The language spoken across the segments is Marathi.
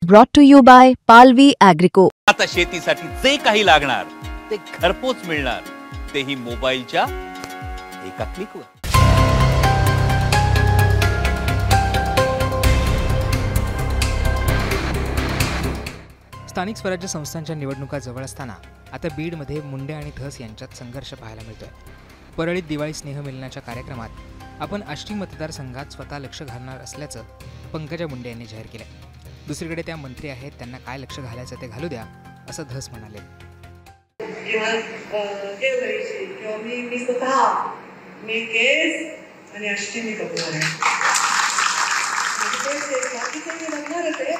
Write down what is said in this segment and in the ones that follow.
Brought to you by Palvi Agrico. आता शेतीसाठी जे काही लागणार ते घरपोच मिळणार, तेही मोबाईलच्या एका क्लिकवर. स्थानिक स्वराज्य संस्थांच्या निवडणुका जवळ असताना आता बीडमध्ये मुंडे आणि धस यांच्यात संघर्ष पाहायला मिळतोय. परळीत दिवाळी स्नेहमिलनाच्या कार्यक्रमात आपण आष्टी मतदारसंघात स्वतः लक्ष घालणार असल्याचं पंकजा मुंडे यांनी जाहीर केलंय. दुसरीकडे त्या मंत्री आहेत, त्यांना काय लक्ष घालायचं ते घालू द्या, असं धस म्हणाले. मी केस आणि आष्टी मी बघणार आहे.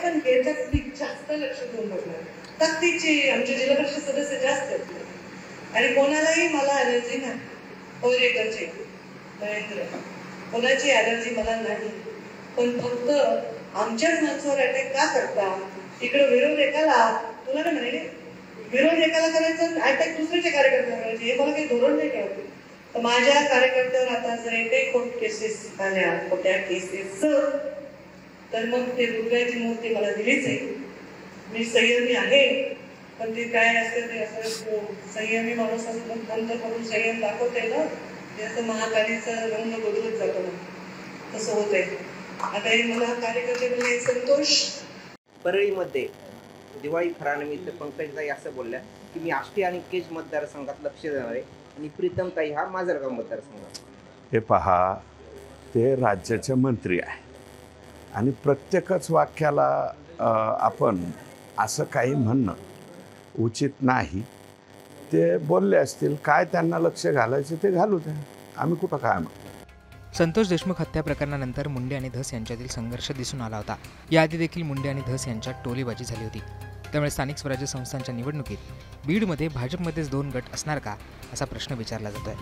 पण केसात जास्त लक्ष देऊन बघणार. ताकदीची आमचे जिल्हा परिषद सदस्य जास्त आहेत आणि कोणालाही मला ॲलर्जी नाही. ओरेकरची महेंद्र कोणाची ॲलर्जी मला नाही. पण फक्त आमच्याच माणसावर अटॅक का करता? इकडे विरोध एकाला, तुला काय म्हणे विरोध एकाला करायचं, अटॅक दुसऱ्याच्या कार्यकर्त्यावर करायचे, हे मला काही धोरण नाही कळत. तर माझ्या कार्यकर्त्यावर आता जर एकही कोर्ट केसेस आल्या, खोट्या केसेस, तर मग ते दुर्गाची मूर्ती मला दिलीच आहे. मी संयमी आहे, पण ते काय असतं ते असं संयमी माणूस असं बंद करून संयम दाखवते ना, ते असं महाकालीचा रंग बदलत जातो ना, तसं होत आहे. आता हे मला कार्यकर्ते म्हणजे संतोष. परळीमध्ये दिवाळी फराळनिमित्त पंकजताई असं बोलल्या की मी आष्टी आणि केज मतदारसंघात लक्ष देणार आहे आणि प्रीतमताई हा माजलगाव मतदारसंघात. हे पहा, ते राज्याचे मंत्री आहे आणि प्रत्येकच वाक्याला आपण असं काही म्हणणं उचित नाही. ते बोलले असतील, काय त्यांना लक्ष घालायचं ते घालू द्या, आम्ही कुठं काय म्हणतो. संतोष देशमुख हत्या प्रकरणानंतर मुंडे आणि धस यांच्यातील संघर्ष दिसून आला होता. याआधी देखील मुंडे आणि धस यांच्यात टोलीबाजी झाली होती. त्यामुळे स्थानिक स्वराज्य संस्थांच्या निवडणुकीत बीडमध्ये भाजपमध्येच दोन गट असणार का, असा प्रश्न विचारला जातोय.